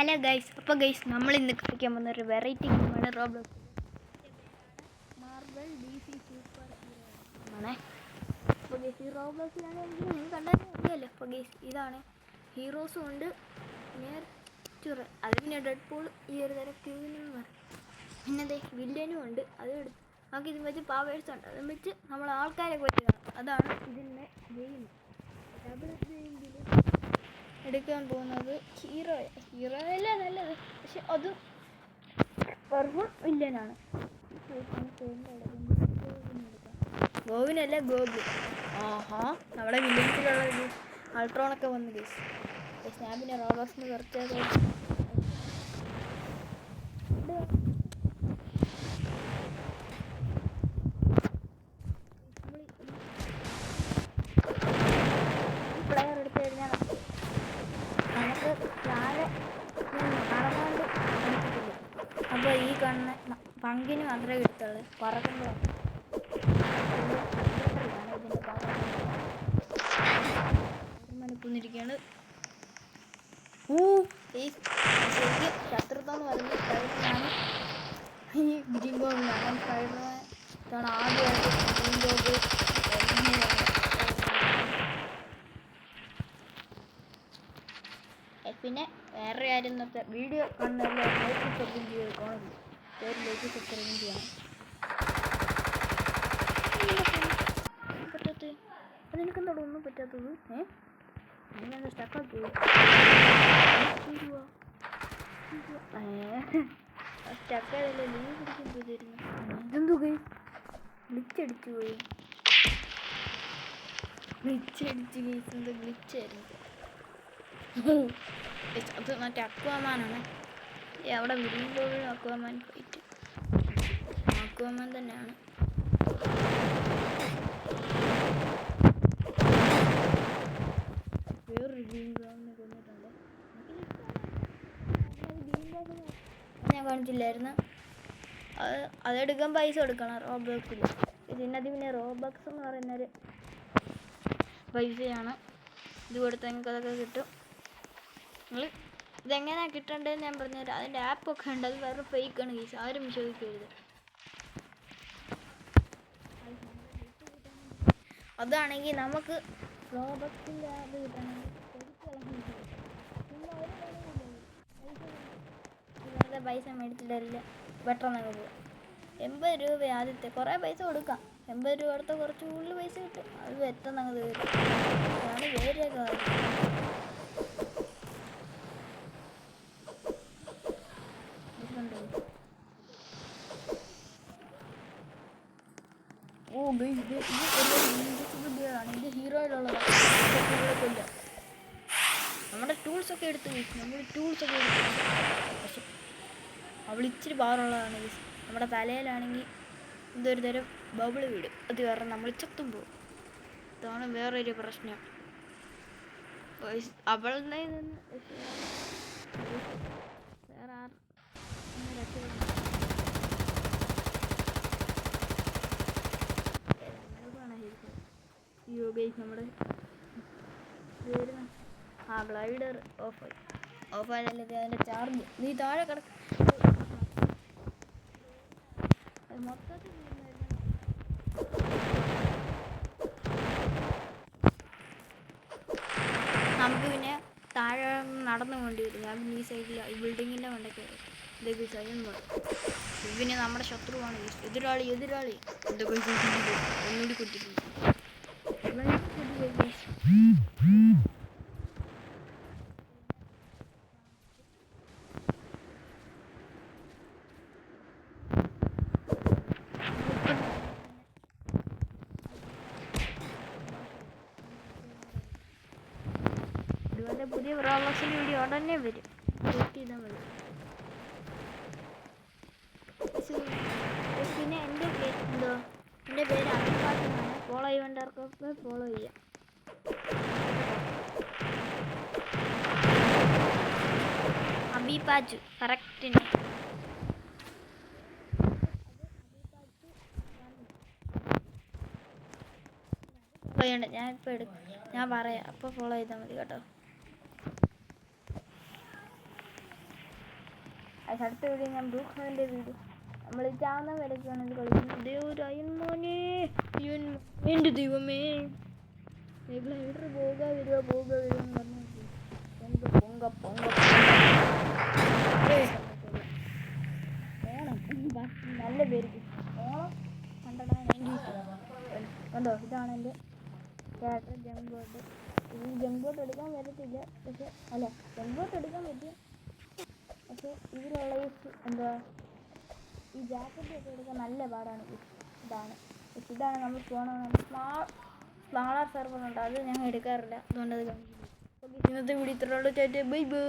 Hello guys, അപ്പോൾ guys നമ്മൾ ഇന്ന് കളിക്കാൻ പോകുന്ന ഒരു വെറൈറ്റി ഗെയിമാണ് Roblox. Marble DC super hero ആണ്. അപ്പോൾ ഗൈസ് ഈ റോബ്ലോക്സിലാണെങ്കിൽ നിങ്ങൾ കണ്ടല്ലോ. അപ്പോൾ ഗൈസ് ഇതാണ് ഹീറോസും ഉണ്ട്, അത് പിന്നെ ഡെഡ് പൂൾ ഈ ഒരു തരം ക്യൂവിനും പറയും. പിന്നെ അതെ വില്ലനും ഉണ്ട്. അത് നമുക്ക് ഇത് വെച്ച് പവേഴ്സ് ഉണ്ട്. അതും വെച്ച് നമ്മൾ ആൾക്കാരെ പോയി കാണാം. അതാണ് ഇതിൻ്റെ ഗെയിം. ഡബിൾ ഗെയിമിൽ എടുക്കാൻ പോകുന്നത് ഹീറോയല്ല നല്ലത്, പക്ഷെ അതും വെറും വില്ലനാണ്. ഗോവിനല്ല ഗോബു. ആഹാ, നമ്മുടെ വില്യൻസിലുള്ള അൾട്രോണൊക്കെ വന്നു ഗൈസ്. ഞാൻ പിന്നെ റോബോക്സിന് കുറച്ച് പ്ലെയർ എടുത്തു കഴിഞ്ഞാൽ നമുക്ക് താഴെ പറക്കാണ്ട് എടുത്തിട്ടില്ല. അപ്പോൾ ഈ കണ്ണ് പങ്കിന് മാത്രമേ എടുത്തുള്ളൂ. പറക്കുമ്പോൾ മനപ്പൊന്നിരിക്കുകയാണ്. ഈ ശരിക്കും ശത്രുത്വം എന്ന് പറയുന്നത് സ്പൈഡർമാനാണ്. ഈ ഗ്രീൻ ബോബിനാണ്. സ്പൈഡർമാൻ ഇതാണ് ആദ്യമായിട്ട് ഗ്രീൻ ബോബ്. പിന്നെ വേറെ കാര്യം എന്നൊക്കെ വീഡിയോ കാണുന്നതല്ല, ലൈക്ക് സബ്സ്ക്രൈബ് ചെയ്യണം. ലൈക്ക് സബ്സ്ക്രൈബ് ചെയ്യണം. പറ്റാത്തത് അതെനിക്കെന്താണോ ഒന്നും പറ്റാത്തത്? അങ്ങനെ സ്റ്റക്കാക്കി സ്റ്റക്കായതല്ലേ ലീവ് പിടിക്കാൻ പോയിരുന്നു. ഇതെന്തോ ഗ്ലിച്ചടിച്ചു പോയി. ഗ്ലിച്ചടിച്ച് കേസ് എന്തോ ഗ്ലിച്ചായിരുന്നു. അത് മറ്റേ അക്വാമാനാണ്. അവിടെ വിരിയുമ്പോഴും അക്വാമാൻ ഫൈറ്റ് അക്വാമാൻ തന്നെയാണ്. വേറൊരു ഗ്രീൻ ബോബിനെ കൊന്നിട്ടുണ്ട്. ഞാൻ കാണിച്ചില്ലായിരുന്നു. അതെടുക്കാൻ പൈസ കൊടുക്കണം റോബോക്സിൽ. ഇതിനകത്ത് പിന്നെ റോബോക്സ് എന്ന് പറയുന്നൊരു പൈസയാണ്. ഇത് കൊടുത്താൽ നിങ്ങൾക്ക് അതൊക്കെ കിട്ടും. നിങ്ങൾ ഇതെങ്ങനെയാണ് കിട്ടേണ്ടതെന്ന് ഞാൻ പറഞ്ഞുതരാം. അതിൻ്റെ ആപ്പൊക്കെ ഉണ്ട്. അത് വേറെ ഫേക്കാണ് ഗൈസ്, ആരും വിശ്വസിക്കരുത്. അതാണെങ്കിൽ നമുക്ക് റോബോക്സിൻ്റെ അത് കിട്ടണമെങ്കിൽ വെറുതെ പൈസ മേടിച്ചിട്ടില്ല, പെട്ടെന്നൊക്കെ പോകും. 80 രൂപ ആദ്യത്തെ. കുറേ പൈസ കൊടുക്കാം. 80 രൂപ അടുത്ത കുറച്ച് കൂടുതൽ പൈസ കിട്ടും. അത് പെട്ടെന്നങ്ങ് തീരും. അതാണ് വേറെ കാര്യം. ഇത് ഹീറോയിലുള്ളതാണ്. നമ്മുടെ ടൂൾസൊക്കെ എടുത്ത് പക്ഷെ അവൾ ഇച്ചിരി പവറുള്ളതാണ്. നമ്മുടെ തലയിലാണെങ്കിൽ ഇതൊരു തരം ബബിൾ വീടും. അത് കാരണം നമ്മൾ ചത്തും പോകും. ഇതാണ് വേറൊരു പ്രശ്നം. അവളുടെ വേറെ നമ്മുടെ ഗ്ലൈഡർ ഓഫായതല്ലേ അതിൻ്റെ ചാർജ്. നീ താഴെ കിടക്കും. മൊത്തത്തിൽ നമുക്ക് പിന്നെ താഴെ നടന്നു പോകേണ്ടി വരും. ഞാൻ പിന്നെ ഈ സൈഡിൽ ഈ ബിൽഡിങ്ങിൻ്റെ മണ്ടയ്ക്ക് ഇതൊക്കെ സൈൻ പിന്നെ നമ്മുടെ ശത്രുവാണ് എതിരാളി എന്തൊക്കെ ഒന്നുകൂടി കൊട്ടിട്ടുണ്ട്. ഇതുപോലെ പുതിയ റോബോക്സിൻ്റെ വീഡിയോ ഉടനെ വരും. വെയിറ്റ് ചെയ്താൽ മതി. പിന്നെ എൻ്റെ പേര് അഭിപാച്ചനാണ്. ഫോളോ ചെയ്യേണ്ടവർക്കൊക്കെ ഫോളോ ചെയ്യാം. അഭിപാച്ചു കറക്റ്റിന്. ഞാൻ പറയാം, അപ്പോൾ ഫോളോ ചെയ്താൽ മതി കേട്ടോ. അത് അടുത്ത വീഡിയോ ഞാൻ ബ്രൂക്ക്മാൻ്റെ വീഡിയോ നമ്മൾ ചാവുന്ന വരയ്ക്കാണ് ഇത് കളിക്കുന്നത്. ഇതേ ഒരു അയൺമോനെ എൻ്റെ ദൈവമേ ഗ്ലൈഡർ പോവുക വരിക എന്ന് പറഞ്ഞു പൊങ്ക ഓണം നല്ല പേര് ഓണം കണ്ടടാ. കണ്ടോ ഇതാണ് എൻ്റെ ക്യാരക്ടർ ജങ്ക് ബോട്ട്. ഈ ജങ്ക് ബോട്ട് എടുക്കാൻ പറ്റത്തില്ല, പക്ഷെ അല്ല ജങ്ക് ബോട്ട് എടുക്കാൻ പറ്റും, പക്ഷെ ഇതിലുള്ള ഈ ജാക്കറ്റ് ഒക്കെ എടുക്കാൻ നല്ല പാടാണ്. ഇതാണ് നമ്മൾ സ്മാളർ സെർവർ ഉണ്ട്, അത് ഞാൻ എടുക്കാറില്ല, അതുകൊണ്ട് അത് കാണിക്കില്ല. ഇന്നത്തെ വീഡിയോ ഇത്രയുള്ളൂ. Bye by.